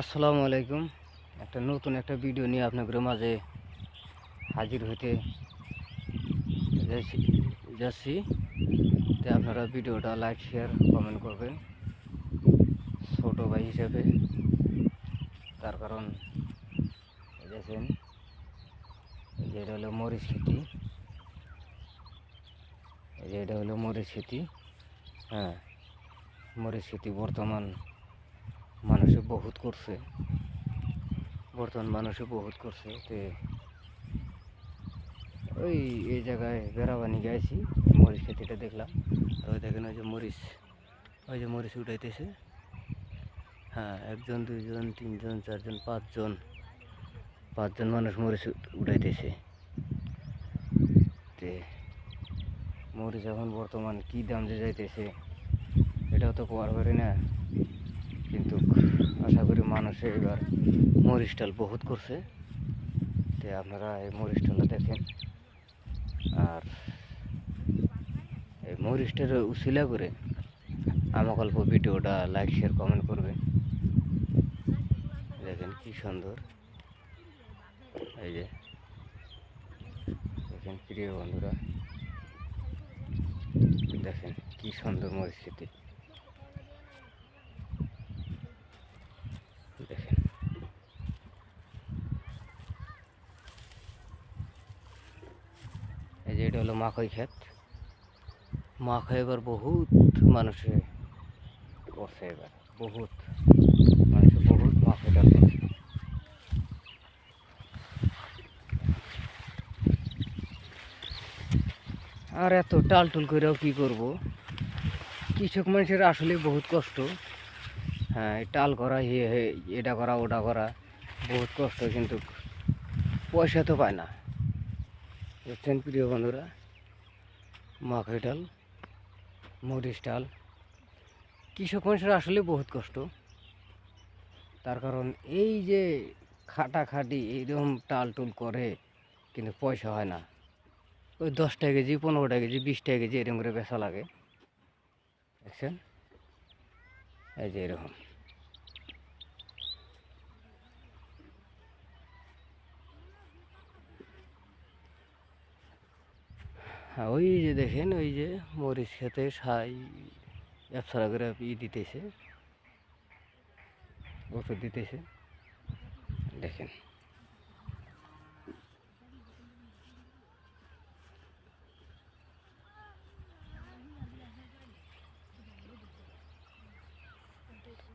আসসালামু আলাইকুম। একটা নতুন একটা ভিডিও নিয়ে আপনাদের মাঝে হাজির হতে যাচ্ছি যাচ্ছি তো আপনারা ভিডিওটা লাইক শেয়ার কমেন্ট করবেন ছোট ভাই হিসেবে। তার কারণ দেখেন, এই যে এটা হলো মরিচ খেতি, এই যে এটা হলো মরিচ খেতি। হ্যাঁ, মরিচ খেতি বর্তমান মানুষে বহুত করছে, তো ওই এই জায়গায় বেড়াবানি গেছি, মরিচ খেতিটা দেখলাম। তো ওই দেখেন, ওই যে মরিচ উঠাইতেছে। হ্যাঁ, একজন দুইজন তিনজন চারজন পাঁচজন মানুষ মরিচ উঠাইতেছে। তে মরিচ এখন বর্তমান কি দাম যে যাইতেছে এটাও তো কোয়ার পারি না, কিন্তু আশা করি মানুষে এবার মরিচ ডাল বহুত করছে। তে আপনারা এই মরিচ ডালটা দেখেন, আর এই মরিচটার উশিলা করে আমাকে অল্প ভিডিওটা লাইক শেয়ার কমেন্ট করবে। দেখেন কি সুন্দর, এই যে দেখেন প্রিয় বন্ধুরা, দেখেন কি সুন্দর মরিচ খেতে। দেখেন, এই যে এটা হলো মাখই ক্ষেত। মাখই এবার বহুত মানুষে করছে, এবার বহুত মাখই ডাল করছে। আর এত টালটুল করেও কি করব, কৃষক মানুষের আসলে বহুত কষ্ট। হ্যাঁ, এই টাল করা, এটা করা ওটা করা বহুত কষ্ট, কিন্তু পয়সা তো পায় না। দেখছেন প্রিয় বন্ধুরা, মাখই ডাল, মরিচ ডাল, কৃষক মানুষের আসলে বহুত কষ্ট। তার কারণ এই যে খাটাখাটি এইরকম টালটুল করে, কিন্তু পয়সা হয় না। ওই 10 টাকা কেজি, 15 টাকা কেজি, 20 টাকা কেজি এরকম করে বেচা লাগে। দেখছেন, এই যে এরকম। হ্যাঁ, ওই যে দেখেন, ওই যে মরিচ খেতে একশরা করে দিতেছে, ওষুধ দিতেছে। দেখেন।